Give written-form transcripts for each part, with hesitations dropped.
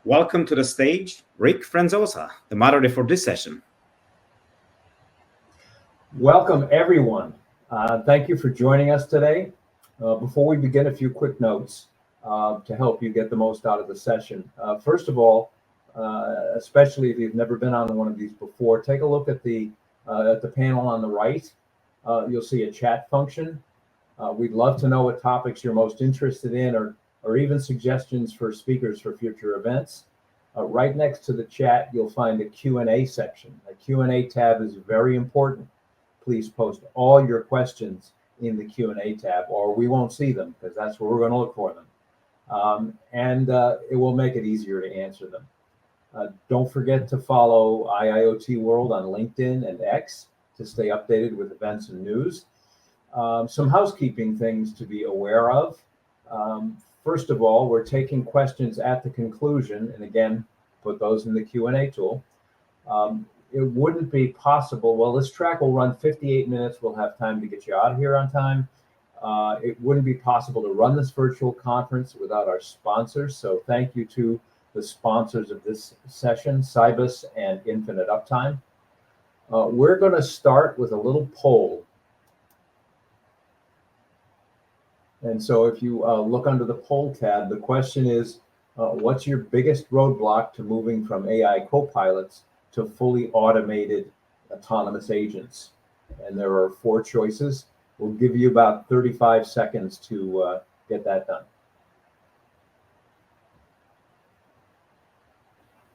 Welcome to the stage, Rick Franzosa, the moderator for this session. Welcome, everyone. Thank you for joining us today. Before we begin, a few quick notes to help you get the most out of the session. First of all, especially if you've never been on one of these before, take a look at the panel on the right. You'll see a chat function. We'd love to know what topics you're most interested in, or even suggestions for speakers for future events. Right next to the chat, you'll find a Q&A section. The Q&A tab is very important. Please post all your questions in the Q&A tab, or we won't see them because that's where we're going to look for them. It will make it easier to answer them. Don't forget to follow IIoT World on LinkedIn and X to stay updated with events and news. Some housekeeping things to be aware of. First of all, we're taking questions at the conclusion, and again, put those in the Q&A tool. It wouldn't be possible, well, this track will run 58 minutes. We'll have time to get you out of here on time. It wouldn't be possible to run this virtual conference without our sponsors. So thank you to the sponsors of this session, Cybus and Infinite Uptime. We're going to start with a little poll. And so if you look under the poll tab, the question is, what's your biggest roadblock to moving from AI copilots to fully automated autonomous agents? And there are 4 choices. We'll give you about 35 seconds to get that done.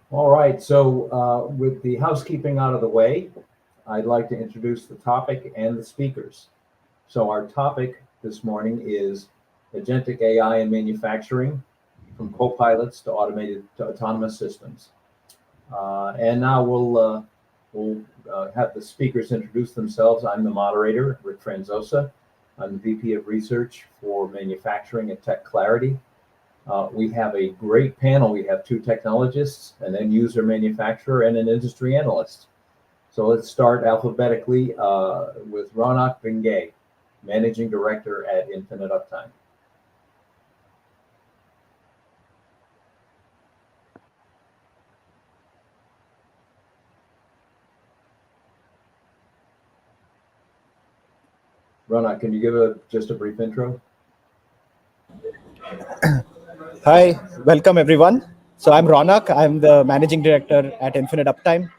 All right, so with the housekeeping out of the way, I'd like to introduce the topic and the speakers. So our topic this morning is Agentic AI in manufacturing, from copilots to autonomous systems. And now we'll have the speakers introduce themselves. I'm the moderator, Rick Franzosa. I'm the VP of Research for Manufacturing at Tech Clarity. We have a great panel. We have 2 technologists, an end user manufacturer, and an industry analyst. So let's start alphabetically with Ronak Bingay, Managing Director at Infinite Uptime. Ronak, can you give just a brief intro? Hi, welcome everyone. So I'm Ronak. I'm the Managing Director at Infinite Uptime.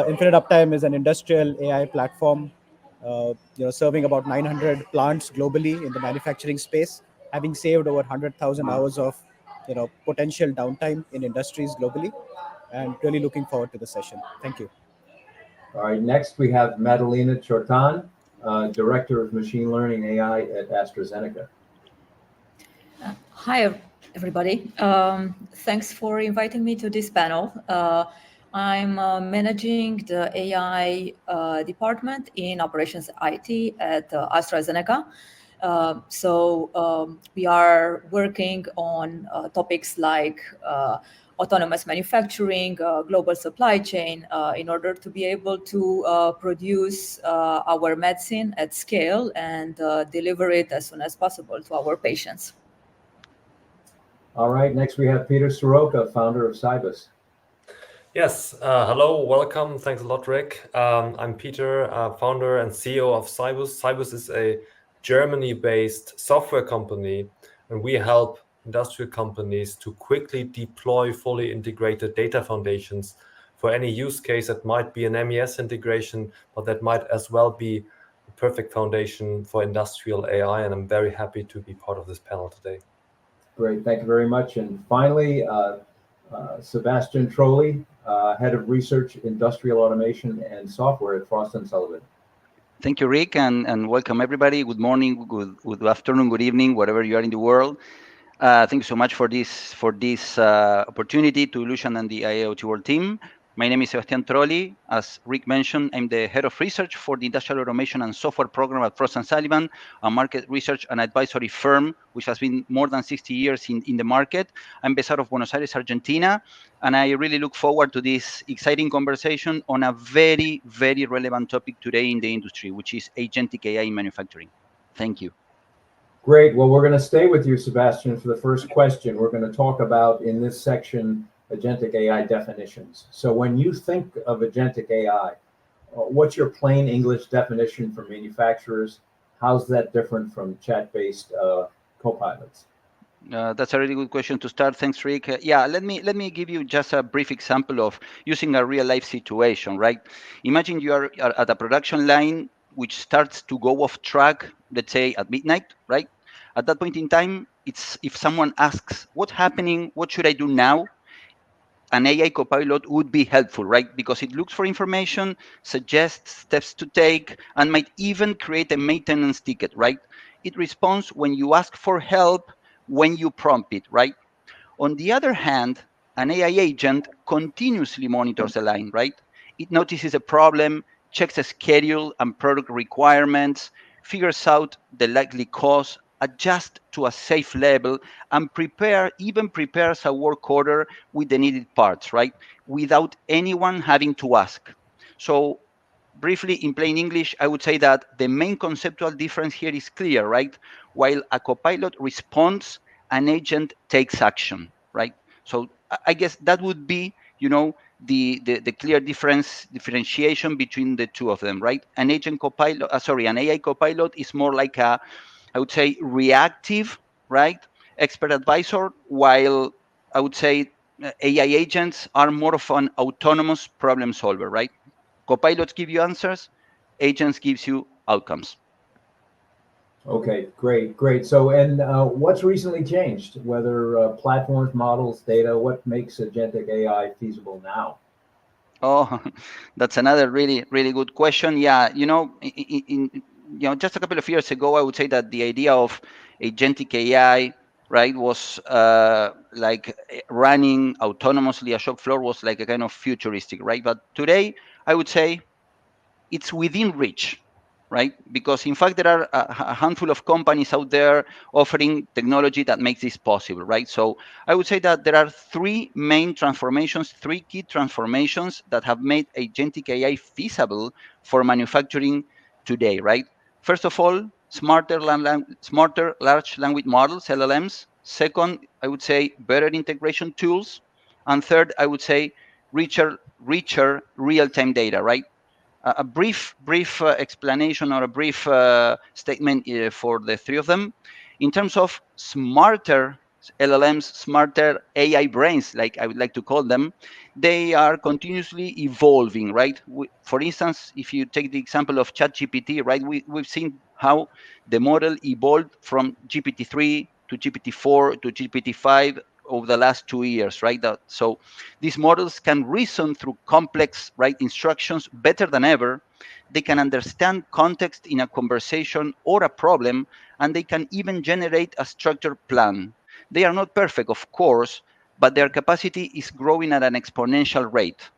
Infinite Uptime is an industrial AI platform, serving about 900 plants globally in the manufacturing space, having saved over 100,000 hours of, potential downtime in industries globally, and really looking forward to the session. Thank you. All right, next we have Madalena Chortan, Director of Machine Learning AI at AstraZeneca. Hi, everybody. Thanks for inviting me to this panel. I'm managing the AI department in operations IT at AstraZeneca. We are working on topics like autonomous manufacturing, global supply chain, in order to be able to produce our medicine at scale and deliver it as soon as possible to our patients. All right, next we have Peter Soroka, founder of Cybus. Yes, hello, welcome. Thanks a lot, Rick. I'm Peter, founder and CEO of Cybus. Cybus is a Germany-based software company, and we help industrial companies to quickly deploy fully integrated data foundations for any use case that might be an MES integration, but that might as well be a perfect foundation for industrial AI. And I'm very happy to be part of this panel today. Great, thank you very much. And finally, Sebastian Trolli, Head of Research, Industrial Automation and Software at Frost & Sullivan. Thank you, Rick, and welcome everybody. Good morning, good afternoon, good evening, wherever you are in the world. Thank you so much for this opportunity to illusion and the IIoT World team. My name is Sebastian Trolli. As Rick mentioned, I'm the Head of Research for the Industrial Automation and Software program at Frost & Sullivan, a market research and advisory firm which has been more than 60 years in the market. I'm based out of Buenos Aires, Argentina, and I really look forward to this exciting conversation on a very, very relevant topic today in the industry, which is Agentic AI in manufacturing. Thank you. Great. Well, we're going to stay with you, Sebastian, for the first question. We're going to talk about, in this section, agentic AI definitions. So when you think of agentic AI, what's your plain English definition for manufacturers? How's that different from chat-based copilots? That's a really good question to start. Thanks, Rick. Yeah, let me give you just a brief example of using a real life situation, right? Imagine you are at a production line which starts to go off track, let's say at midnight, right? At that point in time, it's if someone asks, "What's happening? What should I do now?" An AI copilot would be helpful, right? Because it looks for information, suggests steps to take, and might even create a maintenance ticket, right? It responds when you ask for help, when you prompt it, right? On the other hand, an AI agent continuously monitors a line, right? It notices a problem, checks a schedule and product requirements, figures out the likely cause, adjusts to a safe level, and even prepares a work order with the needed parts, right? Without anyone having to ask. So briefly, in plain English, I would say that the main conceptual difference here is clear, right? While a copilot responds, an agent takes action, right? So I guess that would be, the clear differentiation between the two of them, right? An AI copilot is more like I would say, reactive, right? Expert advisor, while I would say AI agents are more of an autonomous problem solver, right? Copilots give you answers, agents gives you outcomes. Okay, great. So, and what's recently changed? Whether platforms, models, data, what makes agentic AI feasible now? Oh, that's another really, really good question. Yeah, just a couple of years ago, I would say that the idea of agentic AI, right, was like running autonomously a shop floor was like a kind of futuristic, right? But today, I would say it's within reach, right? Because in fact, there are a handful of companies out there offering technology that makes this possible, right? So I would say that there are three key transformations that have made agentic AI feasible for manufacturing today, right? First of all, smarter large language models, LLMs. Second, I would say better integration tools. And third, I would say richer real-time data, right? A brief explanation or a brief statement for the three of them. In terms of smarter LLMs, smarter AI brains, like I would like to call them, they are continuously evolving, right? For instance, if you take the example of ChatGPT, right, we've seen how the model evolved from GPT-3 to GPT-4 to GPT-5 over the last 2 years, right? So these models can reason through complex, right, instructions better than ever. They can understand context in a conversation or a problem, and they can even generate a structured plan. They are not perfect, of course, but their capacity is growing at an exponential rate.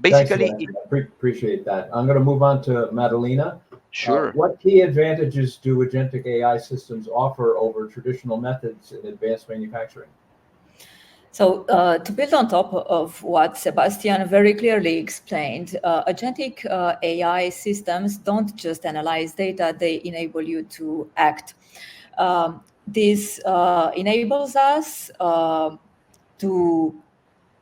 Thanks, Basically, man. Appreciate that. I'm going to move on to Madalena. sure. What key advantages do agentic AI systems offer over traditional methods in advanced manufacturing? So to build on top of what Sebastian very clearly explained, agentic AI systems don't just analyze data, they enable you to act. This enables us to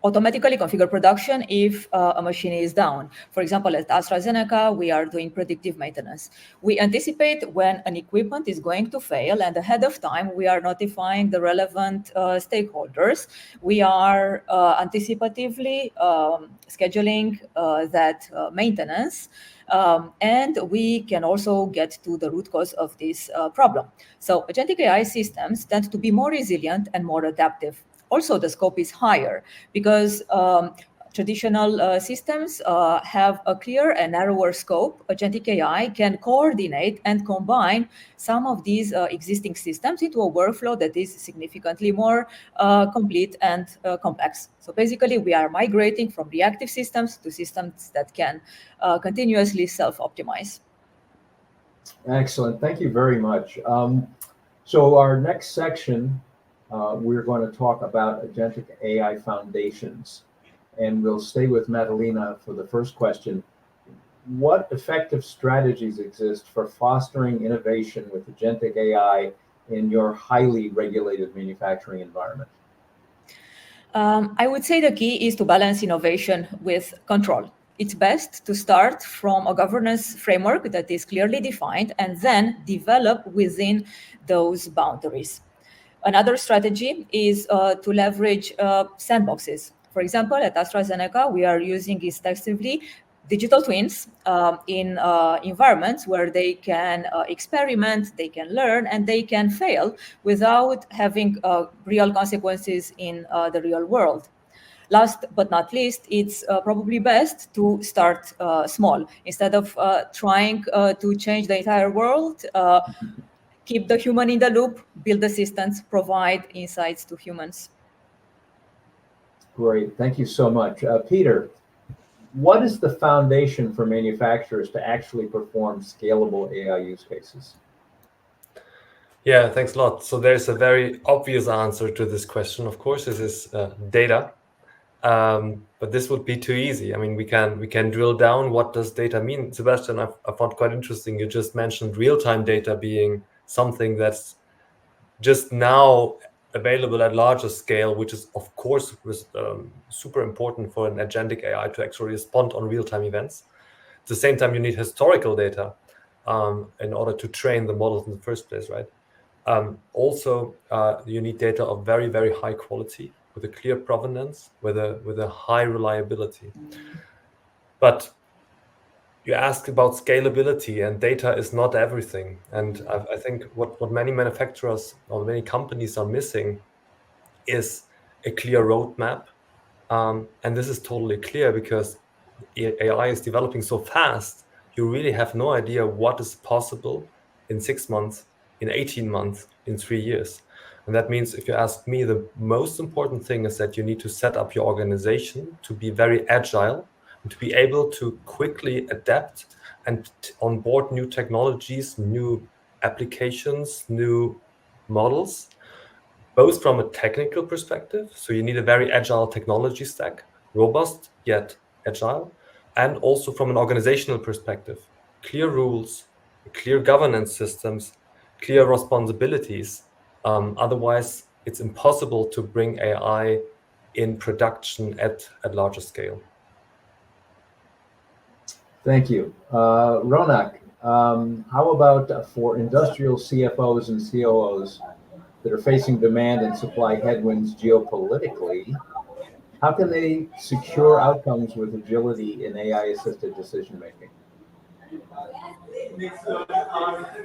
automatically configure production if a machine is down. For example, at AstraZeneca, we are doing predictive maintenance. We anticipate when an equipment is going to fail, and ahead of time, we are notifying the relevant stakeholders. We are anticipatively scheduling that maintenance, and we can also get to the root cause of this problem. So agentic AI systems tend to be more resilient and more adaptive. Also, the scope is higher because traditional systems have a clear and narrower scope. Agentic AI can coordinate and combine some of these existing systems into a workflow that is significantly more complete and complex. So basically, we are migrating from reactive systems to systems that can continuously self-optimize. Excellent. Thank you very much. So our next section, we're going to talk about agentic AI foundations. And we'll stay with Madalena for the first question. What effective strategies exist for fostering innovation with agentic AI in your highly regulated manufacturing environment? I would say the key is to balance innovation with control. It's best to start from a governance framework that is clearly defined and then develop within those boundaries. Another strategy is to leverage sandboxes. For example, at AstraZeneca, we are using extensively digital twins in environments where they can experiment, they can learn, and they can fail without having real consequences in the real world. Last but not least, it's probably best to start small. Instead of trying to change the entire world, keep the human in the loop, build assistance, provide insights to humans. Great, thank you so much. Peter, what is the foundation for manufacturers to actually perform scalable AI use cases? Yeah, thanks a lot. So there's a very obvious answer to this question. Of course, this is data, but this would be too easy. I mean, we can drill down. What does data mean, Sebastian? I found quite interesting. You just mentioned real-time data being something that's just now available at larger scale, which is of course super important for an agentic AI to actually respond on real-time events. At the same time, you need historical data in order to train the models in the first place, right? Also, you need data of very, very high quality with a clear provenance, with a high reliability. But you ask about scalability, and data is not everything. And I think what many manufacturers or many companies are missing is a clear roadmap. And this is totally clear because AI is developing so fast, you really have no idea what is possible in 6 months, in 18 months, in 3 years. And that means, if you ask me, the most important thing is that you need to set up your organization to be very agile and to be able to quickly adapt and onboard new technologies, new applications, new models, both from a technical perspective. So you need a very agile technology stack, robust yet agile, and also from an organizational perspective, clear rules, clear governance systems, clear responsibilities. Otherwise, it's impossible to bring AI in production at larger scale. Thank you. Ronak, how about for industrial CFOs and COOs that are facing demand and supply headwinds geopolitically, how can they secure outcomes with agility in AI-assisted decision-making?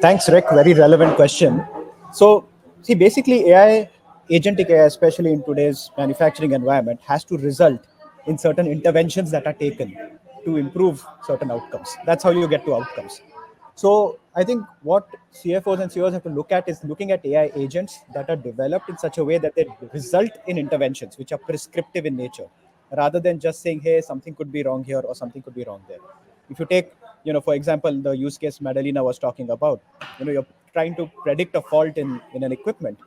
Thanks, Rick. Very relevant question. So, see, basically, AI, agentic AI, especially in today's manufacturing environment, has to result in certain interventions that are taken to improve certain outcomes. That's how you get to outcomes. So, I think what CFOs and CEOs have to look at is looking at AI agents that are developed in such a way that they result in interventions which are prescriptive in nature, rather than just saying, hey, something could be wrong here or something could be wrong there. If you take, for example, the use case Madalena was talking about, you're trying to predict a fault in an equipment.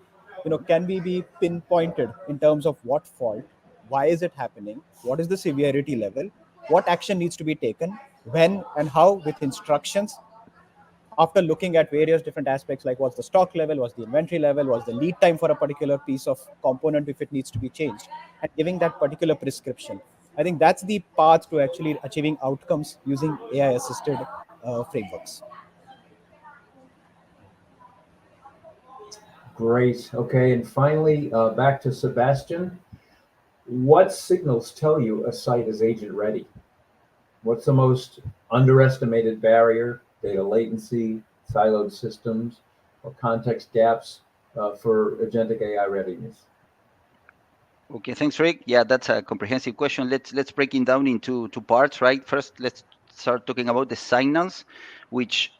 Can we be pinpointed in terms of what fault, why is it happening, what is the severity level, what action needs to be taken, when and how, with instructions, after looking at various different aspects like what's the stock level, what's the inventory level, what's the lead time for a particular piece of component if it needs to be changed, and giving that particular prescription. I think that's the path to actually achieving outcomes using AI-assisted frameworks. Great. Okay, and finally, back to Sebastian. What signals tell you a site is agent ready? What's the most underestimated barrier? Data latency, siloed systems, or context gaps for agentic AI readiness? Okay, thanks, Rick. Yeah, that's a comprehensive question. Let's break it down into two parts, right? First, let's start talking about the signals, which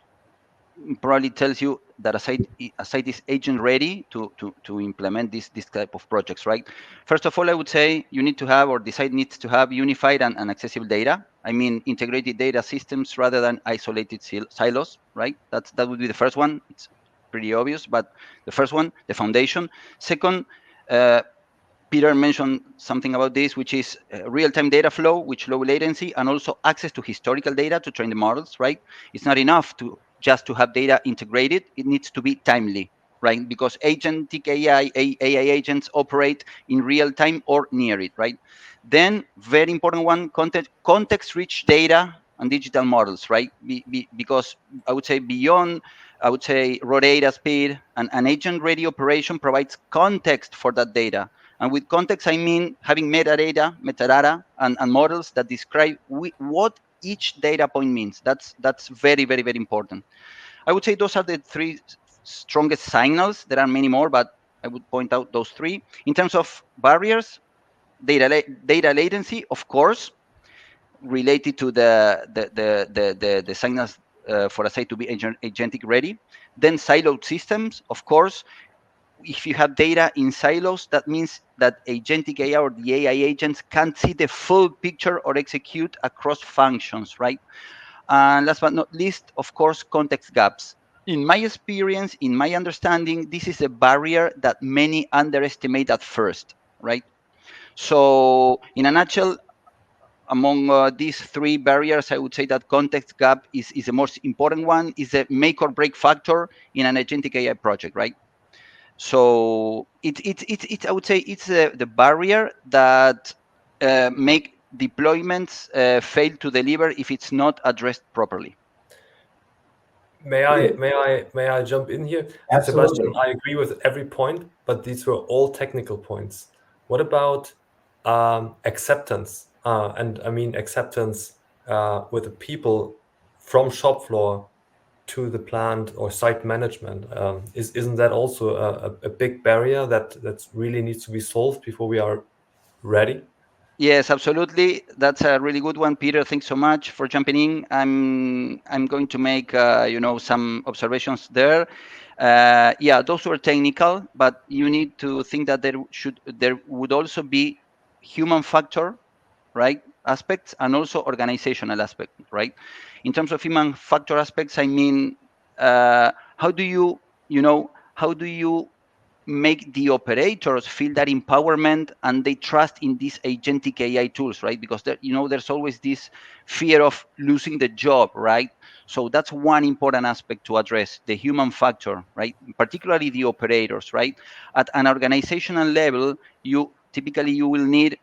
probably tells you that a site is agent ready to implement this type of projects, right? First of all, I would say you need to have, or the site needs to have, unified and accessible data. I mean, integrated data systems rather than isolated silos, right? That would be the first one. It's pretty obvious, but the first one, the foundation. Second, Peter mentioned something about this, which is real-time data flow, which low latency, and also access to historical data to train the models, right? It's not enough to just to have data integrated. It needs to be timely. right? Because agentic AI agents operate in real time or near it, right? Then, very important one, context-rich data and digital models, right? Because I would say beyond, I would say raw data speed, and an agent-ready operation provides context for that data. And with context, I mean having metadata, and models that describe what each data point means. That's very, very, very important. I would say those are the three strongest signals. There are many more, but I would point out those three. In terms of barriers, data latency, of course, related to the signals for a site to be agentic ready. Then siloed systems, of course. If you have data in silos, that means that agentic AI or the AI agents can't see the full picture or execute across functions, right? And last but not least, of course, context gaps. In my experience, in my understanding, this is a barrier that many underestimate at first, right? So, in a nutshell, among these three barriers, I would say that context gap is the most important one, is a make or break factor in an agentic AI project, right? So I would say it's the barrier that make deployments fail to deliver if it's not addressed properly. May I jump in here? Absolutely. Sebastian, I agree with every point, but these were all technical points. What about acceptance? And I mean acceptance with the people from shop floor to the plant or site management. Isn't that also a big barrier that really needs to be solved before we are ready? Yes, absolutely. That's a really good one, Peter. Thanks so much for jumping in. I'm going to make some observations there. Yeah, those were technical, but you need to think that there would also be human factor, right, aspects, and also organizational aspect, right? In terms of human factor aspects, I mean, how do you make the operators feel that empowerment and they trust in these agentic AI tools, right? Because there's always this fear of losing the job, right? So that's one important aspect to address, the human factor, right? Particularly the operators, right? At an organizational level, you will need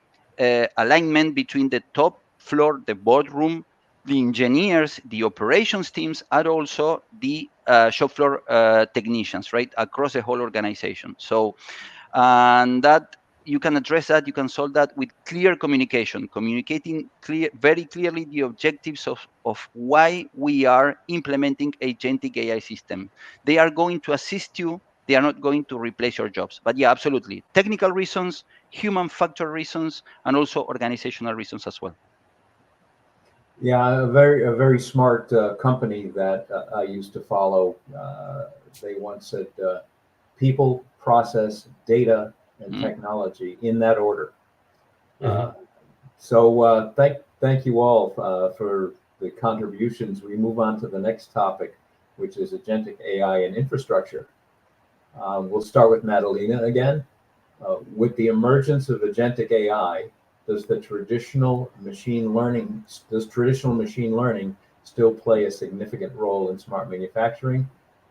alignment between the top floor, the boardroom, the engineers, the operations teams, and also the shop floor technicians, right, across the whole organization. So, and that you can address that, you can solve that with clear communication, communicating very clearly the objectives of why we are implementing agentic AI system. They are going to assist you. They are not going to replace your jobs. But yeah, absolutely. Technical reasons, human factor reasons, and also organizational reasons as well. Yeah, a very smart company that I used to follow. They once said, "People, process, data, and technology in that order." So thank you all for the contributions. We move on to the next topic, which is agentic AI and infrastructure. We'll start with Madalena again. With the emergence of agentic AI, does traditional machine learning still play a significant role in smart manufacturing,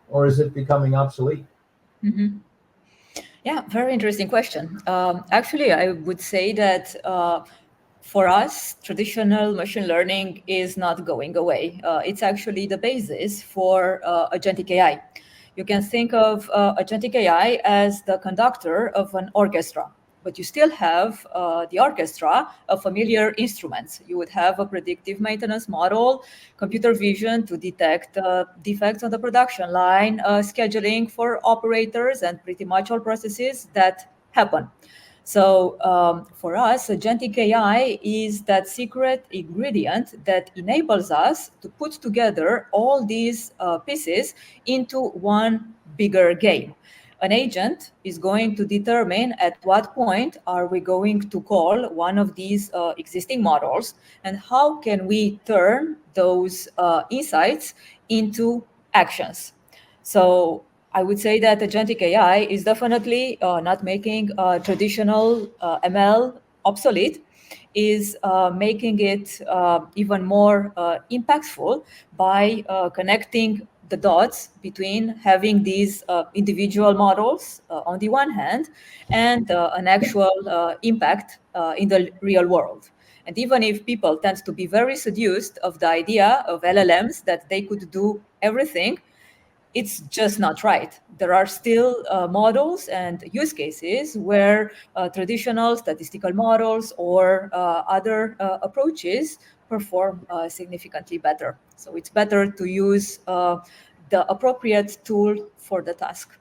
or is it becoming obsolete? Mm-hmm. Yeah, very interesting question. Actually, I would say that for us, traditional machine learning is not going away. It's actually the basis for agentic AI. You can think of agentic AI as the conductor of an orchestra, but you still have the orchestra of familiar instruments. You would have a predictive maintenance model, computer vision to detect defects on the production line, scheduling for operators, and pretty much all processes that happen. So for us, agentic AI is that secret ingredient that enables us to put together all these pieces into one bigger game. An agent is going to determine at what point are we going to call one of these existing models, and how can we turn those insights into actions. So I would say that agentic AI is definitely not making traditional ML obsolete, is making it even more impactful by connecting the dots between having these individual models on the one hand and an actual impact in the real world. And even if people tend to be very seduced of the idea of LLMs that they could do everything, it's just not right. There are still models and use cases where traditional statistical models or other approaches perform significantly better. So it's better to use the appropriate tool for the task.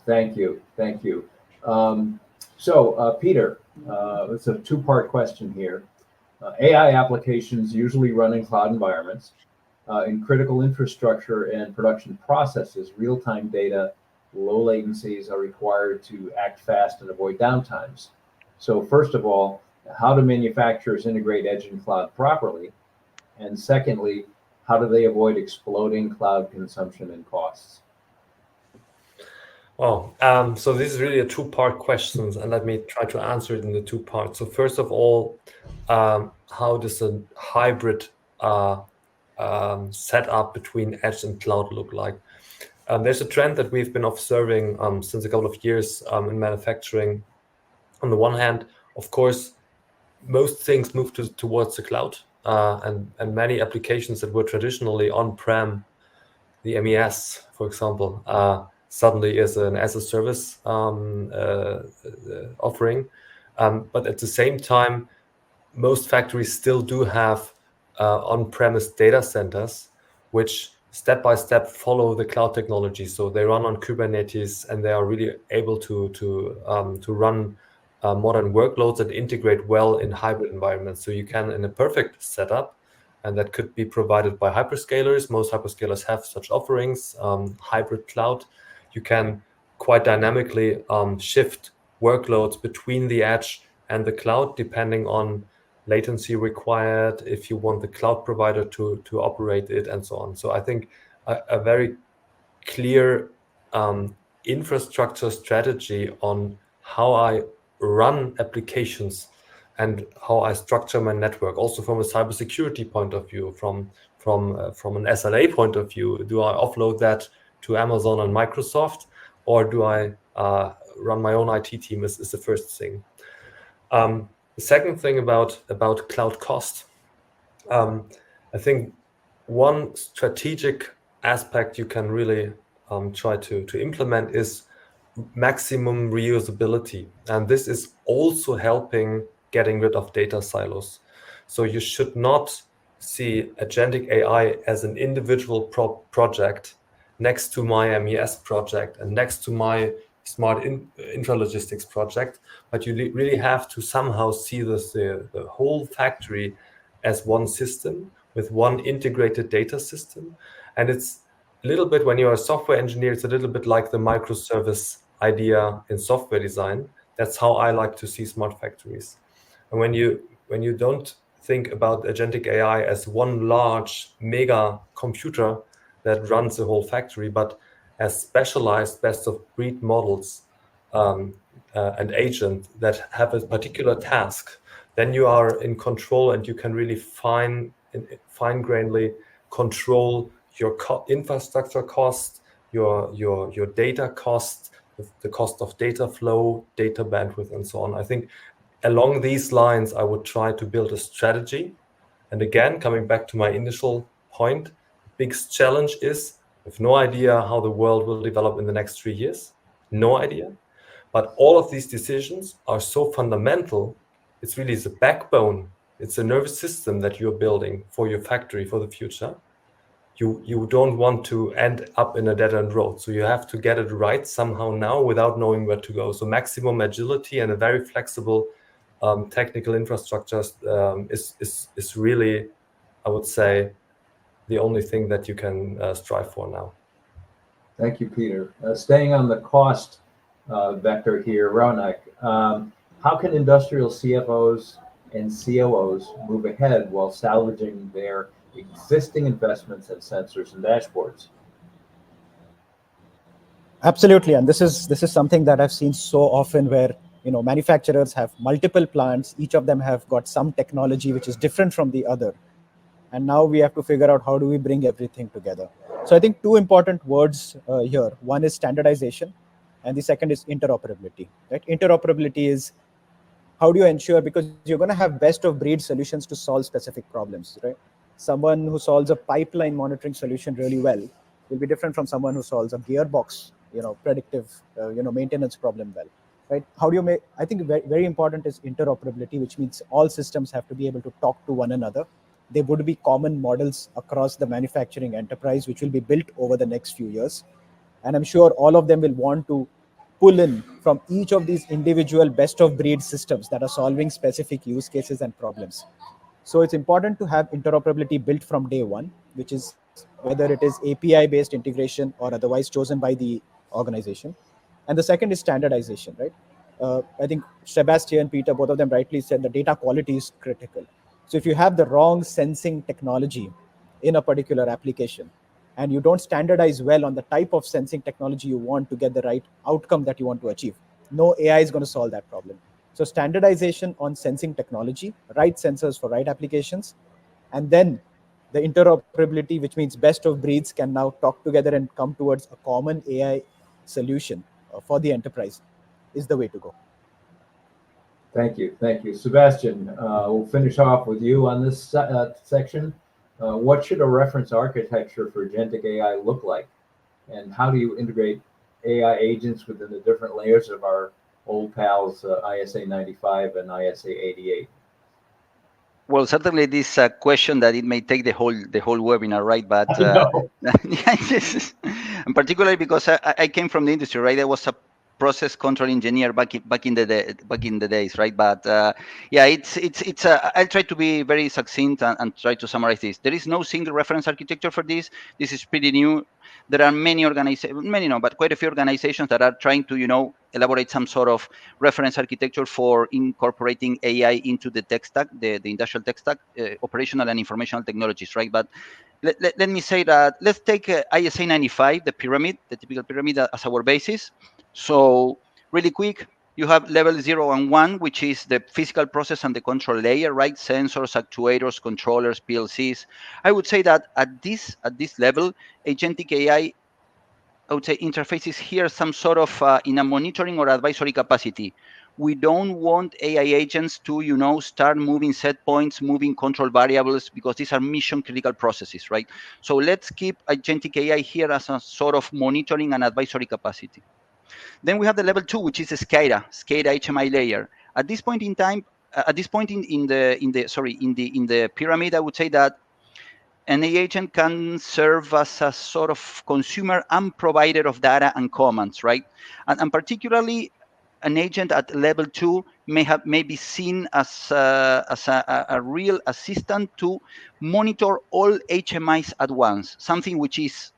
Thank you. Peter, it's a two-part question here. AI applications usually run in cloud environments. In critical infrastructure and production processes, real-time data, low latencies are required to act fast and avoid downtimes. So first of all, how do manufacturers integrate edge and cloud properly? And secondly, how do they avoid exploding cloud consumption and costs? Well, so this is really a two-part question, and let me try to answer it in the two parts. So first of all, how does a hybrid setup between edge and cloud look like? There's a trend that we've been observing since a couple of years in manufacturing. On the one hand, of course, most things move towards the cloud, and many applications that were traditionally on-prem, the MES, for example, suddenly is an as-a-service offering. But at the same time, most factories still do have on-premise data centers, which step-by-step follow the cloud technology. So they run on Kubernetes, and they are really able to run modern workloads that integrate well in hybrid environments. So you can, in a perfect setup, and that could be provided by hyperscalers. Most hyperscalers have such offerings, hybrid cloud. You can quite dynamically shift workloads between the edge and the cloud, depending on latency required, if you want the cloud provider to operate it, and so on. So I think a very clear infrastructure strategy on how I run applications and how I structure my network, also from a cybersecurity point of view, from an SLA point of view. Do I offload that to Amazon and Microsoft, or do I run my own IT team is the first thing. The second thing about cloud cost, I think one strategic aspect you can really try to implement is maximum reusability. And this is also helping getting rid of data silos. So you should not see Agentic AI as an individual project next to my MES project and next to my smart intralogistics project, but you really have to somehow see the whole factory as one system with one integrated data system. And it's a little bit, when you're a software engineer, it's a little bit like the microservice idea in software design. That's how I like to see smart factories. And when you don't think about Agentic AI as one large mega computer that runs the whole factory, but as specialized best-of-breed models and agents that have a particular task, then you are in control, and you can really fine-grainedly control your infrastructure cost, your data cost, the cost of data flow, data bandwidth, and so on. I think along these lines, I would try to build a strategy. And again, coming back to my initial point, the biggest challenge is I have no idea how the world will develop in the next 3 years. No idea. But all of these decisions are so fundamental. It's really the backbone. It's a nervous system that you're building for your factory for the future. You don't want to end up in a dead-end road. So you have to get it right somehow now without knowing where to go. So maximum agility and a very flexible technical infrastructure is really, I would say, the only thing that you can strive for now. Thank you, Peter. Staying on the cost vector here, Ronak, how can industrial CFOs and COOs move ahead while salvaging their existing investments in sensors and dashboards? Absolutely, and this is something that I've seen so often, where manufacturers have multiple plants. Each of them have got some technology which is different from the other. And now we have to figure out how do we bring everything together. So I think two important words here. One is standardization, and the second is interoperability. Right? Interoperability is how do you ensure, because you're going to have best of breed solutions to solve specific problems, right? Someone who solves a pipeline monitoring solution really well will be different from someone who solves a gearbox, predictive, maintenance problem well, right? How do you make? I think very, very important is interoperability, which means all systems have to be able to talk to one another. There would be common models across the manufacturing enterprise, which will be built over the next few years, and I'm sure all of them will want to pull in from each of these individual best of breed systems that are solving specific use cases and problems. So it's important to have interoperability built from day one, which is whether it is API based integration or otherwise chosen by the organization. And the second is standardization, right? I think Sebastian, Peter, both of them rightly said the data quality is critical. So if you have the wrong sensing technology in a particular application, and you don't standardize well on the type of sensing technology you want to get the right outcome that you want to achieve, no AI is going to solve that problem. So standardization on sensing technology, right sensors for right applications, and then the interoperability, which means best of breeds can now talk together and come towards a common AI solution for the enterprise, is the way to go. Thank you. Sebastian, we'll finish off with you on this section. What should a reference architecture for agentic AI look like? And how do you integrate AI agents within the different layers of our old pals, ISA 95 and ISA 88? Well, certainly this question that it may take the whole webinar, right? But and particularly because I came from the industry, right? I was a process control engineer back in the days, right? But yeah, it's I'll try to be very succinct and try to summarize this. There is no single reference architecture for this. This is pretty new. There are many organizations, but quite a few organizations that are trying to elaborate some sort of reference architecture for incorporating AI into the tech stack, the industrial tech stack, operational and informational technologies, right? But let me say that let's take ISA 95, the typical pyramid as our basis. So really quick, you have level 0 and 1, which is the physical process and the control layer, right? Sensors, actuators, controllers, PLCs. I would say that at this level, agentic AI, I would say, interfaces here some sort of in a monitoring or advisory capacity. We don't want AI agents to, start moving set points, moving control variables, because these are mission critical processes, right? So let's keep agentic AI here as a sort of monitoring and advisory capacity. Then we have the level 2, which is the SCADA HMI layer. At this point in time, at this point in the pyramid, I would say that an AI agent can serve as a sort of consumer and provider of data and commands, right? And particularly, an agent at level 2 may be seen as a real assistant to monitor all HMIs at once, something which is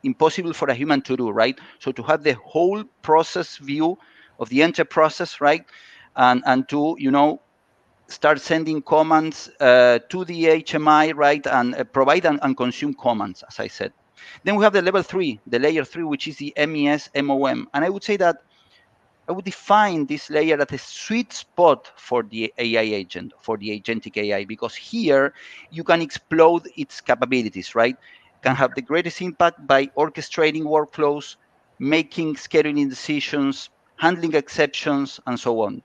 impossible for a human to do, right? So to have the whole process view of the enterprise, right? And to, start sending commands to the HMI, right? And provide and consume commands, as I said. Then we have the level 3, the layer 3, which is the MES MOM. And I would say that I would define this layer as a sweet spot for the AI agent, for the agentic AI, because here you can explode its capabilities, right? Can have the greatest impact by orchestrating workflows, making scheduling decisions, handling exceptions, and so on.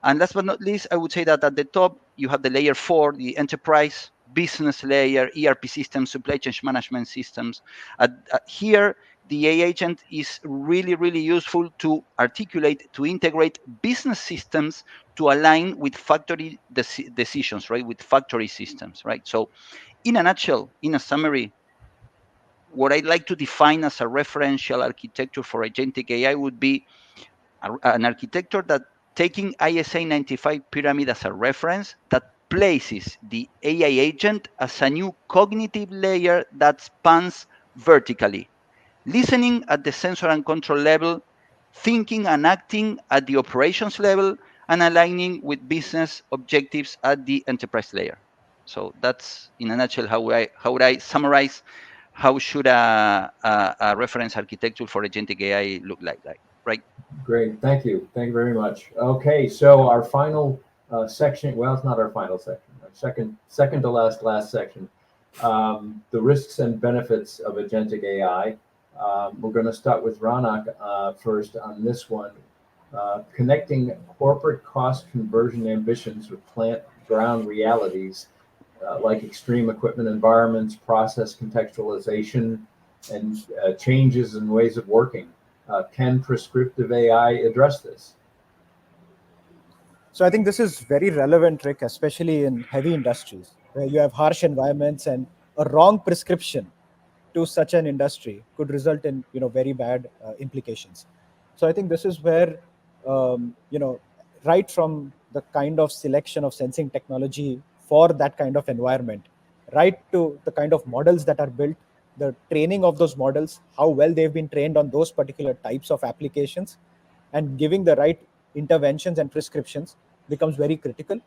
And last but not least, I would say that at the top, you have the layer 4, the enterprise business layer, ERP systems, supply chain management systems. Here, the AI agent is really, really useful to articulate, to integrate business systems to align with factory decisions, right? With factory systems, right? So in a nutshell, in a summary, what I'd like to define as a referential architecture for agentic AI would be an architecture that, taking ISA 95 pyramid as a reference, that places the AI agent as a new cognitive layer that spans vertically, listening at the sensor and control level, thinking and acting at the operations level, and aligning with business objectives at the enterprise layer. So that's, in a nutshell, how would I summarize how should a reference architecture for agentic AI look like, right? Great, thank you very much. Okay, so our final section, well, it's not our final section, our second to last section the risks and benefits of agentic AI. We're going to start with Ronak first on this one. Connecting corporate cost conversion ambitions with plant ground realities like extreme equipment environments, process contextualization, and changes in ways of working. Can prescriptive AI address this? So I think this is very relevant, Rick, especially in heavy industries where you have harsh environments, and a wrong prescription to such an industry could result in very bad implications. So I think this is where right from the kind of selection of sensing technology for that kind of environment, right to the kind of models that are built, the training of those models, how well they've been trained on those particular types of applications, and giving the right interventions and prescriptions becomes very critical.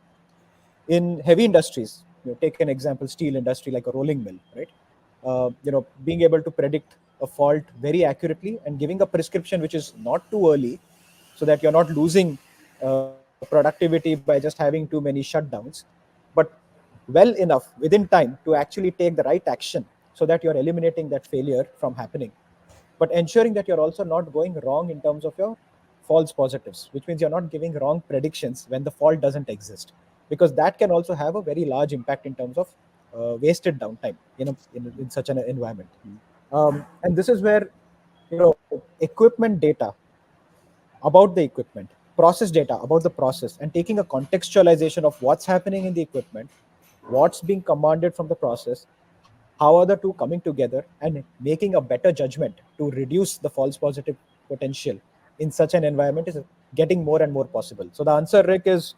In heavy industries, take an example, steel industry, like a rolling mill, right? Being able to predict a fault very accurately and giving a prescription which is not too early, so that you're not losing productivity by just having too many shutdowns, but well enough within time to actually take the right action so that you're eliminating that failure from happening, but ensuring that you're also not going wrong in terms of your false positives, which means you're not giving wrong predictions when the fault doesn't exist, because that can also have a very large impact in terms of wasted downtime in such an environment. And this is where equipment data about the equipment, process data about the process, and taking a contextualization of what's happening in the equipment, what's being commanded from the process, how are the two coming together, and making a better judgment to reduce the false positive potential in such an environment is getting more and more possible. So the answer, Rick, is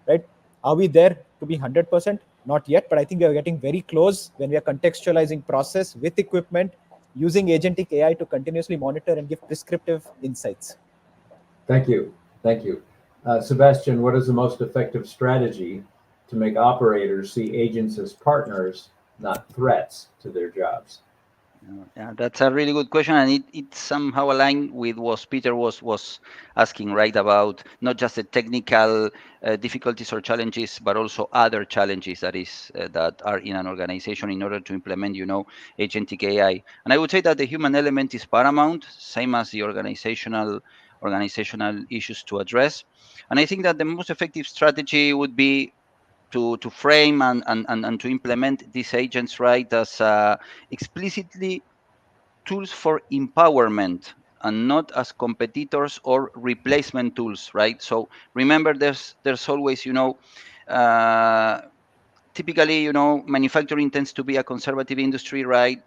right. Are we there to be 100%? Not yet, but I think we are getting very close when we are contextualizing process with equipment, using agentic AI to continuously monitor and give prescriptive insights. Thank you. Thank you. Sebastian, what is the most effective strategy to make operators see agents as partners, not threats to their jobs? Yeah, that's a really good question, and it somehow aligned with what Peter was asking, right? About not just the technical difficulties or challenges, but also other challenges that are in an organization in order to implement, agentic AI. And I would say that the human element is paramount, same as the organizational issues to address. And I think that the most effective strategy would be to frame and to implement these agents, right, as explicitly tools for empowerment and not as competitors or replacement tools, right? So remember, there's always, typically, manufacturing tends to be a conservative industry, right?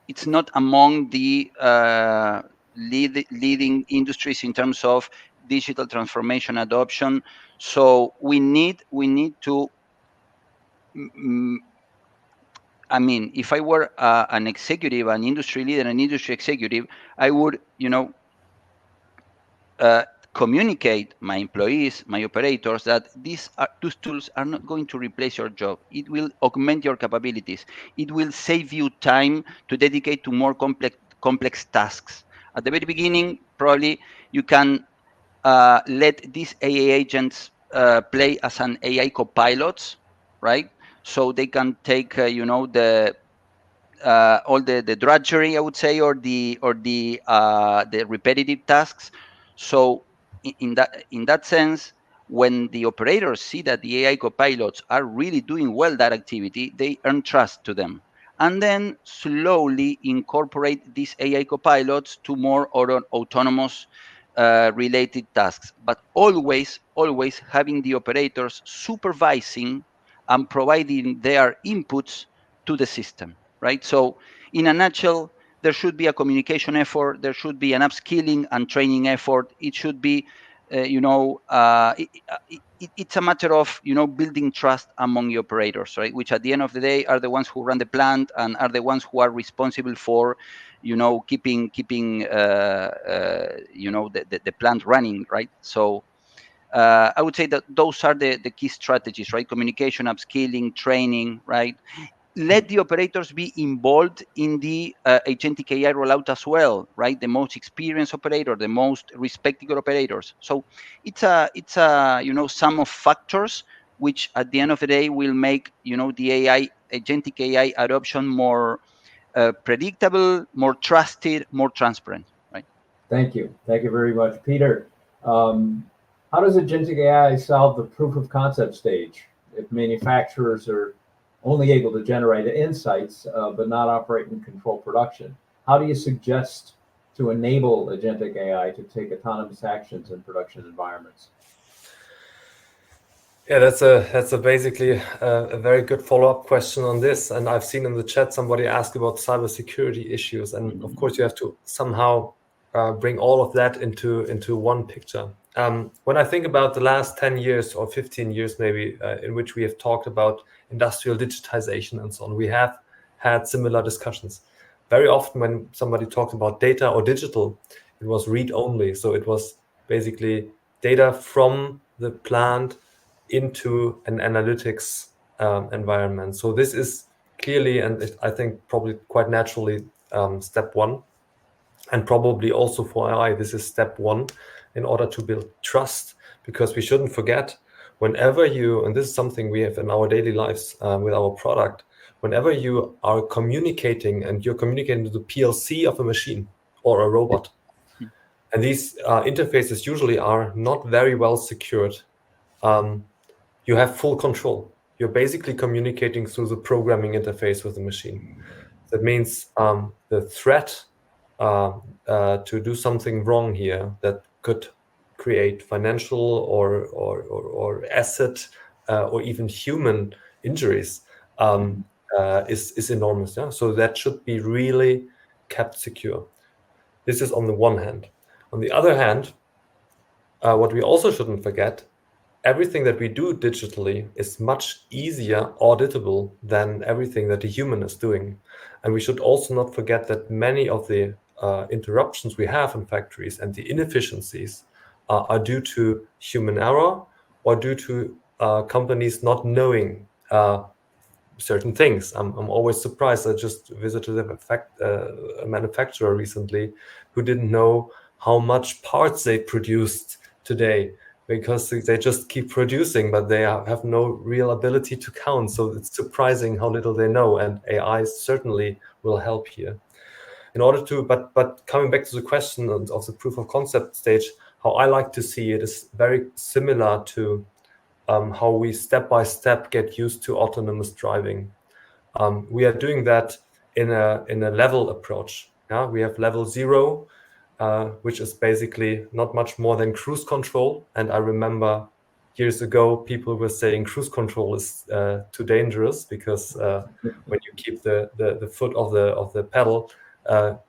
It's not among the leading industries in terms of digital transformation adoption. So we need to I mean, if I were an executive, an industry leader, an industry executive, I would, communicate my employees, my operators, that these tools are not going to replace your job. It will augment your capabilities. It will save you time to dedicate to more complex tasks. At the very beginning, probably you can let these AI agents play as an AI copilots, right? So they can take, the all the drudgery, I would say, or the repetitive tasks. So in that sense, when the operators see that the AI copilots are really doing well that activity, they earn trust to them, and then slowly incorporate these AI copilots to more autonomous related tasks, but always having the operators supervising and providing their inputs to the system, right? So in a nutshell, there should be a communication effort, there should be an upskilling and training effort. It should be it's a matter of building trust among the operators, right? Which at the end of the day are the ones who run the plant and are the ones who are responsible for keeping the plant running, right? So I would say that those are the key strategies, right? Communication, upskilling, training, right? Let the operators be involved in the agentic AI rollout as well, right? The most experienced operator, the most respected operators. So it's a sum of factors which at the end of the day will make the AI, agentic AI adoption more predictable, more trusted, more transparent. Right. Thank you very much, Peter. How does agentic AI solve the proof of concept stage if manufacturers are only able to generate insights but not operate and control production? How do you suggest to enable agentic AI to take autonomous actions in production environments? Yeah, that's basically a very good follow-up question on this. And I've seen in the chat somebody ask about cybersecurity issues, and of course you have to somehow bring all of that into one picture. When I think about the last 10 years or 15 years maybe in which we have talked about industrial digitization and so on, we have had similar discussions. Very often when somebody talked about data or digital, it was read-only. So it was basically data from the plant into an analytics environment. So this is clearly, and I think probably quite naturally, step one. And probably also for AI, this is step one in order to build trust, because we shouldn't forget, whenever you, and this is something we have in our daily lives with our product, whenever you are communicating and you're communicating to the PLC of a machine or a robot, and these interfaces usually are not very well secured, you have full control. You're basically communicating through the programming interface with the machine. That means the threat to do something wrong here that could create financial or asset or even human injuries is enormous. Yeah? So that should be really kept secure. This is on the one hand. On the other hand, what we also shouldn't forget, everything that we do digitally is much easier auditable than everything that a human is doing. And we should also not forget that many of the interruptions we have in factories and the inefficiencies are due to human error or due to companies not knowing certain things. I'm always surprised. I just visited a manufacturer recently who didn't know how much parts they produced today, because they just keep producing, but they have no real ability to count. So it's surprising how little they know, and AI certainly will help here. In order to, but coming back to the question of the proof of concept stage, how I like to see it is very similar to how we step by step get used to autonomous driving. We are doing that in a level approach. Yeah, we have level 0. Which is basically not much more than cruise control. And I remember years ago, people were saying cruise control is too dangerous because when you keep the foot of the pedal,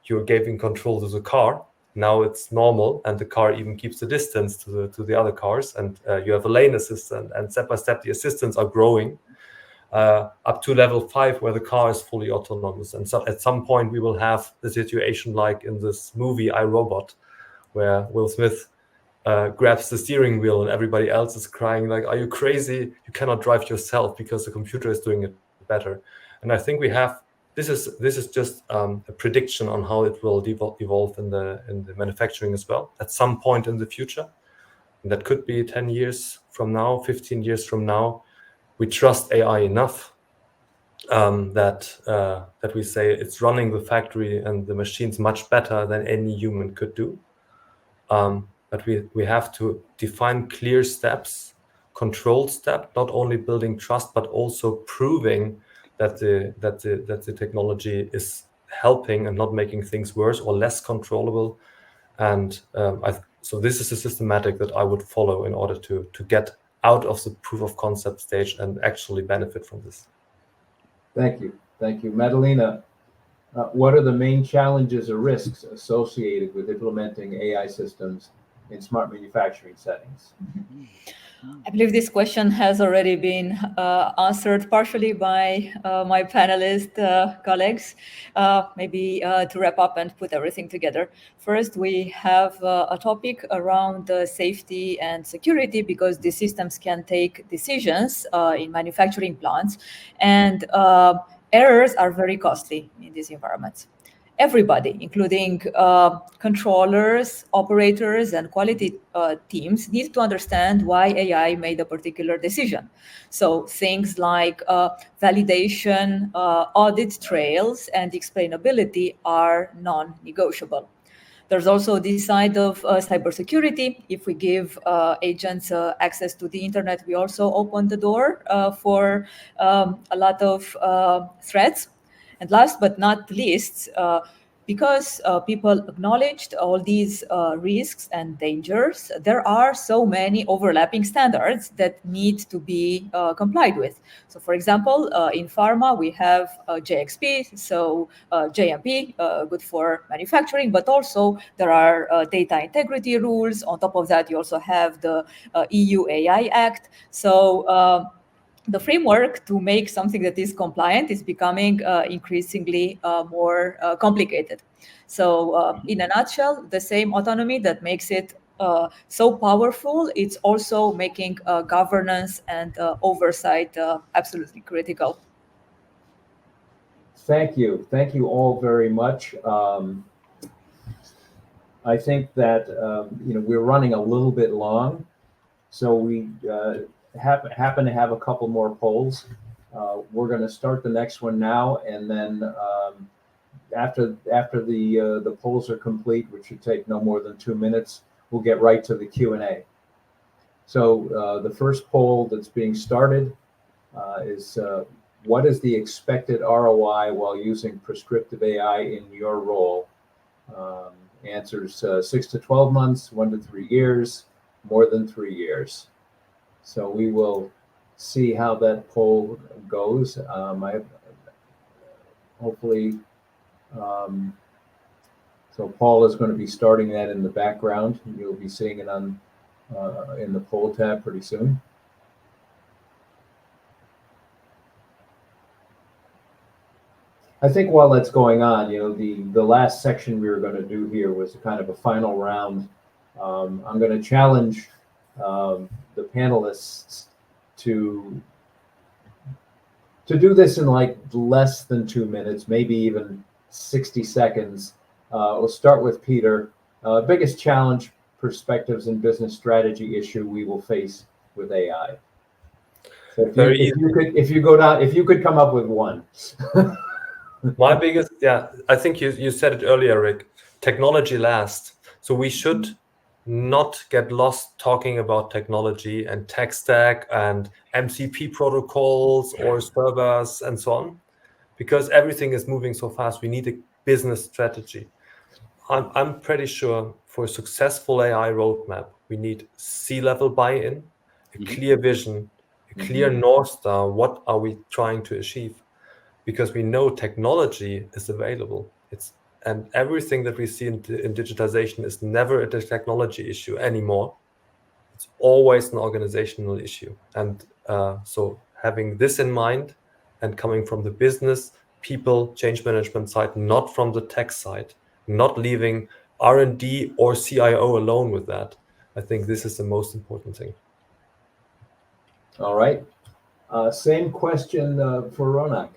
you're giving control to the car. Now it's normal, and the car even keeps the distance to the other cars, and you have a lane assistant, and step by step the assistants are growing up to level 5, where the car is fully autonomous. And so at some point we will have the situation like in this movie I, Robot, where Will Smith grabs the steering wheel and everybody else is crying like, are you crazy? You cannot drive yourself because the computer is doing it better. And I think we have, this is just a prediction on how it will evolve in the manufacturing as well at some point in the future. And that could be 10 years from now, 15 years from now. We trust AI enough that we say it's running the factory and the machines much better than any human could do. But we have to define clear steps, controlled step, not only building trust, but also proving that the technology is helping and not making things worse or less controllable. And so this is a systematic that I would follow in order to get out of the proof of concept stage and actually benefit from this. Thank you. Madalena, what are the main challenges or risks associated with implementing AI systems in smart manufacturing settings? I believe this question has already been answered partially by my panelist colleagues. Maybe to wrap up and put everything together. First, we have a topic around safety and security, because the systems can take decisions in manufacturing plants, and errors are very costly in these environments. everybody, including controllers, operators, and quality teams, need to understand why AI made a particular decision. So things like validation, audit trails, and explainability are non-negotiable. There's also this side of cybersecurity. If we give agents access to the internet, we also open the door for a lot of threats. And last but not least, because people acknowledged all these risks and dangers, there are so many overlapping standards that need to be complied with. So, for example, in pharma, we have JXP, so JMP, good for manufacturing, but also there are data integrity rules. On top of that, you also have the EU AI Act. So, the framework to make something that is compliant is becoming increasingly more complicated. So in a nutshell, the same autonomy that makes it so powerful, it's also making governance and oversight absolutely critical. Thank you. Thank you all very much. I think that we're running a little bit long, so we happen to have a couple more polls. We're going to start the next one now, and then after the polls are complete, which should take no more than 2 minutes, we'll get right to the Q&A. So the first poll that's being started is what is the expected ROI while using prescriptive AI in your role? Answers 6 to 12 months, 1 to 3 years, more than 3 years. So we will see how that poll goes. Hopefully, so Paul is going to be starting that in the background. You'll be seeing it on in the poll tab pretty soon. I think while that's going on, the last section we were going to do here was kind of a final round. I'm going to challenge the panelists to do this in like less than 2 minutes, maybe even 60 seconds. We'll start with Peter. Biggest challenge, perspectives, and business strategy issue we will face with AI. So if you could come up with one. My biggest, I think you said it earlier, Rick, technology last. So we should not get lost talking about technology and tech stack and MCP protocols or servers and so on, because everything is moving so fast. We need a business strategy. I'm pretty sure for a successful AI roadmap, we need C-level buy-in, a clear vision, a clear North Star. What are we trying to achieve? Because we know technology is available. And everything that we see in digitization is never a technology issue anymore. It's always an organizational issue. And so having this in mind and coming from the business, people, change management side, not from the tech side, not leaving R&D or CIO alone with that. I think this is the most important thing. All right. Same question for Ronak.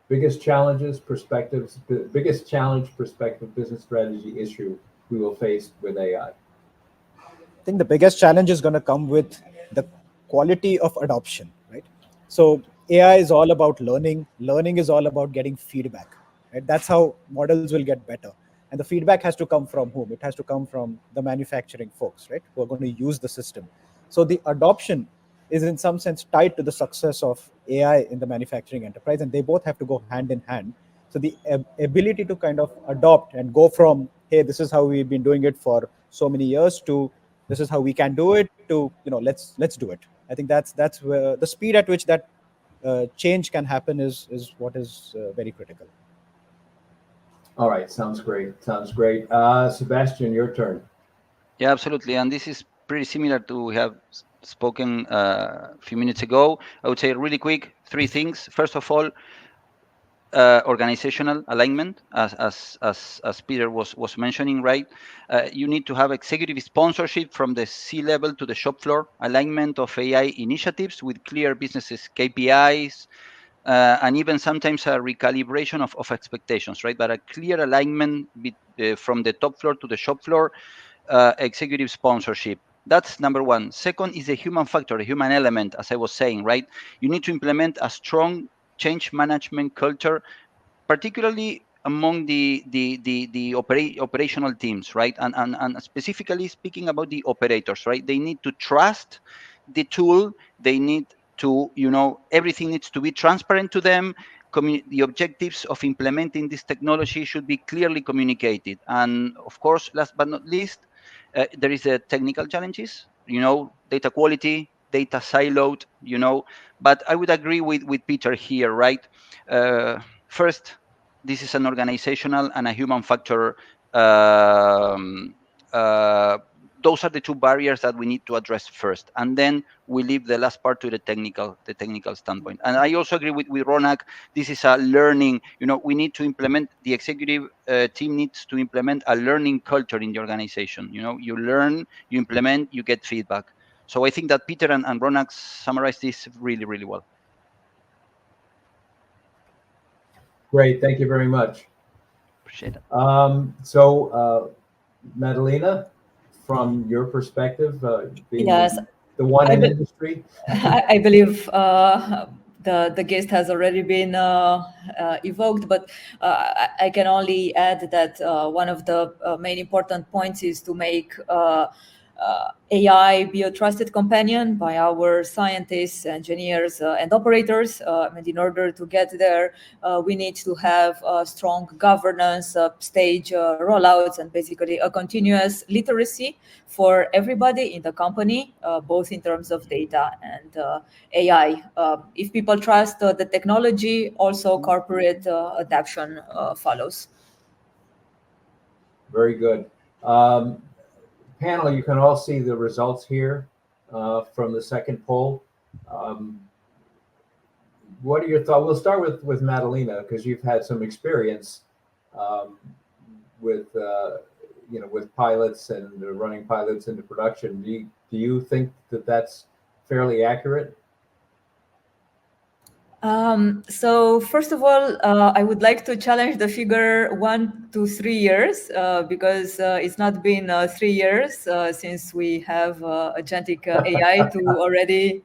Biggest challenges, perspectives, biggest challenge, perspective, business strategy issue we will face with AI. I think the biggest challenge is going to come with the quality of adoption, right? So AI is all about learning. Learning is all about getting feedback, right? That's how models will get better. And the feedback has to come from whom? It has to come from the manufacturing folks, right? Who are going to use the system. So the adoption is in some sense tied to the success of AI in the manufacturing enterprise, and they both have to go hand in hand. So the ability to kind of adopt and go from, hey, this is how we've been doing it for so many years, to this is how we can do it, to let's do it. I think that's where the speed at which that change can happen is what is very critical. All right, sounds great. Sebastian, your turn. Yeah, absolutely. And this is pretty similar to we have spoken a few minutes ago. I would say really quick, 3 things. First of all, organizational alignment, as Peter was mentioning, right? You need to have executive sponsorship from the C-level to the shop floor, alignment of AI initiatives with clear businesses KPIs, and even sometimes a recalibration of expectations, right? But a clear alignment from the top floor to the shop floor, executive sponsorship. That's number one. Second is the human factor, the human element, as I was saying, right? You need to implement a strong change management culture, particularly among the operational teams, right? And specifically speaking about the operators, right? They need to trust the tool. They need to, everything needs to be transparent to them. The objectives of implementing this technology should be clearly communicated. And of course, last but not least, there is the technical challenges, data quality, data siloed, but I would agree with Peter here, right? First, this is an organizational and a human factor. um, uh, those are the two barriers that we need to address first, and then we leave the last part to the technical standpoint. And I also agree with Ronak. This is a learning. We need to implement, the executive team needs to implement a learning culture in the organization. You learn, you implement, you get feedback. So I think that Peter and Ronak summarized this really, really well. Great, thank you very much. Appreciate it. Madalena, from your perspective, being Yes, the one in industry. I believe the guest has already been evoked, but I can only add that one of the main important points is to make AI be a trusted companion by our scientists, engineers, and operators. And in order to get there, we need to have strong governance, stage rollouts, and basically a continuous literacy for everybody in the company, both in terms of data and AI. If people trust the technology, also corporate adoption follows. Very good. Panel, you can all see the results here from the second poll. What are your thoughts? We'll start with Madalena, because you've had some experience with with pilots and running pilots into production. Do you think that that's fairly accurate? So first of all, I would like to challenge the figure 1 to 3 years, because it's not been 3 years since we have agentic AI to already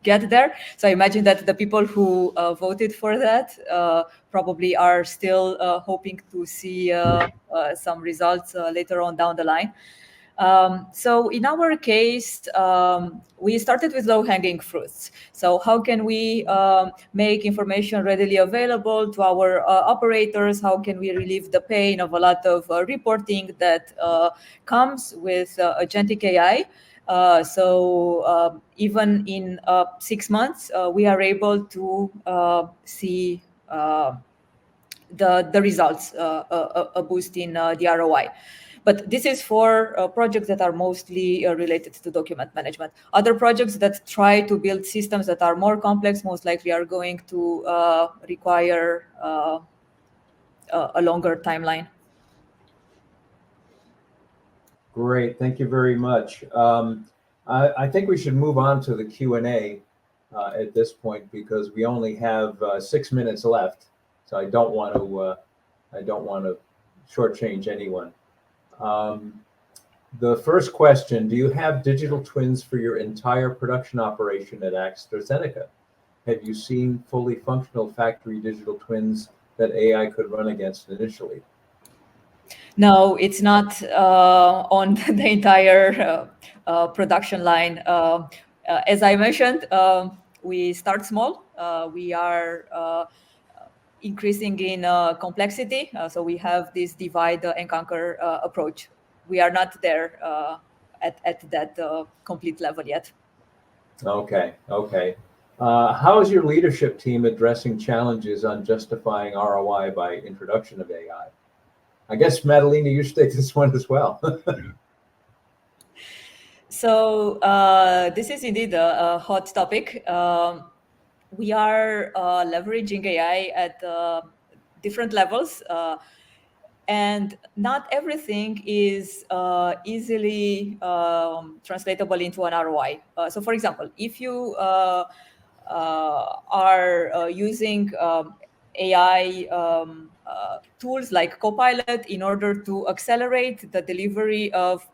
get there. So I imagine that the people who voted for that probably are still hoping to see some results later on down the line. So in our case, we started with low-hanging fruits. So how can we make information readily available to our operators? How can we relieve the pain of a lot of reporting that comes with agentic AI? So even in 6 months, we are able to see the results, a boost in the ROI. But this is for projects that are mostly related to document management. Other projects that try to build systems that are more complex most likely are going to require a longer timeline. Great, thank you very much. I think we should move on to the Q&A at this point, because we only have 6 minutes left. So I don't want to shortchange anyone. The first question: do you have digital twins for your entire production operation at AstraZeneca? Have you seen fully functional factory digital twins that AI could run against initially? No, it's not on the entire production line. As I mentioned, we start small. We are increasing in complexity. So we have this divide and conquer approach. We are not there at that complete level yet. Okay. How is your leadership team addressing challenges on justifying ROI by introduction of AI? I guess, Madalena, you should take this one as well. So this is indeed a hot topic. We are leveraging AI at different levels, and not everything is easily translatable into an ROI. So for example, if you are using AI tools like Copilot in order to accelerate the delivery of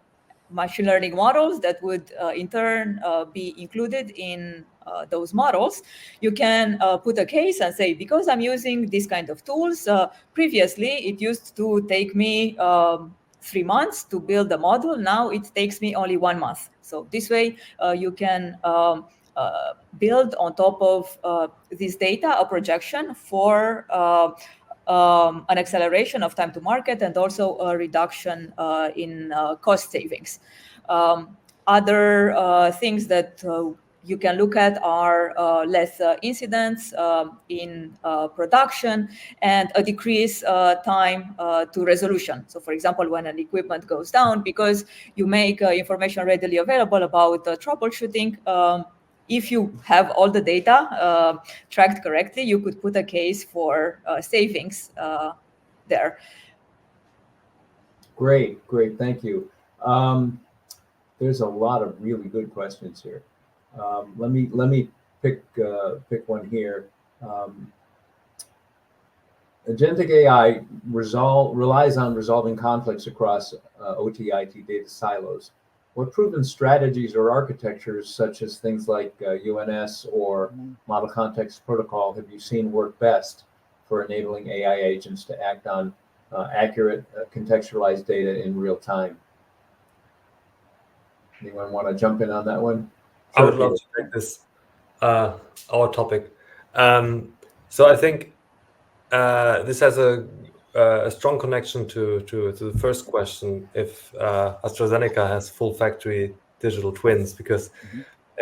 machine learning models that would in turn be included in those models. You can put a case and say, because I'm using this kind of tools, previously it used to take me 3 months to build a model. Now it takes me only 1 month. So this way you can build on top of this data a projection for an acceleration of time to market and also a reduction in cost savings. Other things that you can look at are less incidents in production and a decrease time to resolution. So for example, when an equipment goes down, because you make information readily available about troubleshooting, if you have all the data tracked correctly, you could put a case for savings there. Great, thank you. There's a lot of really good questions here. Let me pick one here. Agentic AI relies on resolving conflicts across OT/IT data silos. What proven strategies or architectures, such as things like UNS or Model Context Protocol, have you seen work best for enabling AI agents to act on accurate, contextualized data in real time? Anyone want to jump in on that one? I would love to take this, our topic. So I think this has a strong connection to the first question, if AstraZeneca has full factory digital twins, because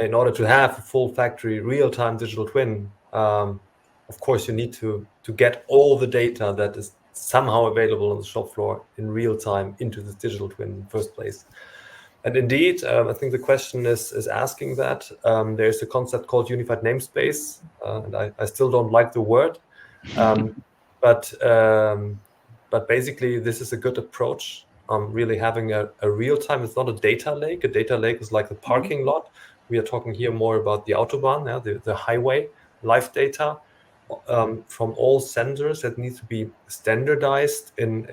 in order to have a full factory real-time digital twin, of course you need to get all the data that is somehow available on the shop floor in real time into the digital twin in the first place. And indeed, I think the question is asking that. There's a concept called unified namespace, and I still don't like the word, but basically this is a good approach. Really having a real time. It's not a data lake. A data lake is like the parking lot. We are talking here more about the Autobahn, the highway, live data from all sensors that needs to be standardized in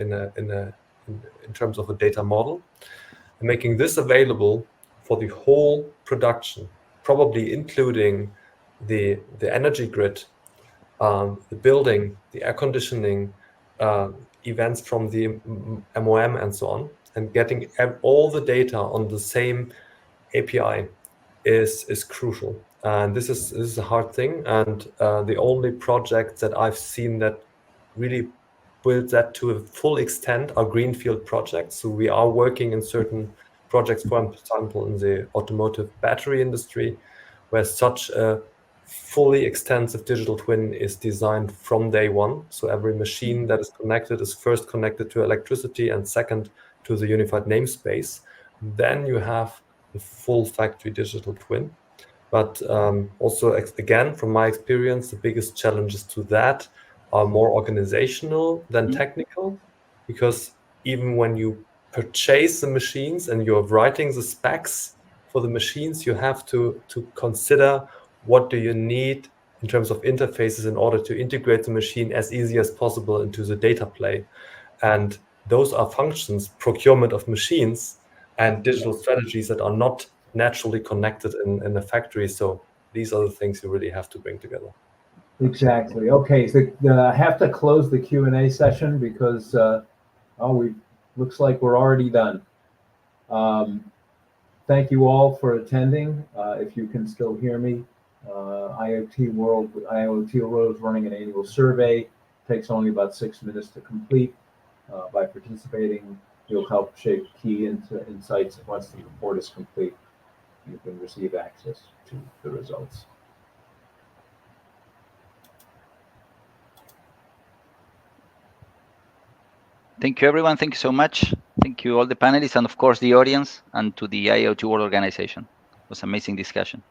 terms of a data model. And making this available for the whole production, probably including the energy grid, the building, the air conditioning, events from the MOM and so on, and getting all the data on the same API is crucial. And this is a hard thing. And the only project that I've seen that really build that to a full extent are greenfield projects. So we are working in certain projects, for example, in the automotive battery industry, where such a fully extensive digital twin is designed from day one. So every machine that is connected is first connected to electricity and second to the unified namespace. Then you have the full factory digital twin. But also, again, from my experience, the biggest challenges to that are more organizational than technical, because even when you purchase the machines and you're writing the specs for the machines, you have to consider what do you need in terms of interfaces in order to integrate the machine as easy as possible into the data play. And those are functions, procurement of machines and digital strategies that are not naturally connected in a factory. So these are the things you really have to bring together. Exactly. Okay, so I have to close the Q&A session because looks like we're already done. Thank you all for attending. If you can still hear me, IoT World is running an annual survey. It takes only about 6 minutes to complete. By participating, you'll help shape key insights. Once the report is complete, you can receive access to the results. Thank you, everyone. Thank you so much. Thank you, all the panelists, and of course, the audience, and to the IoT World organization. It was an amazing discussion.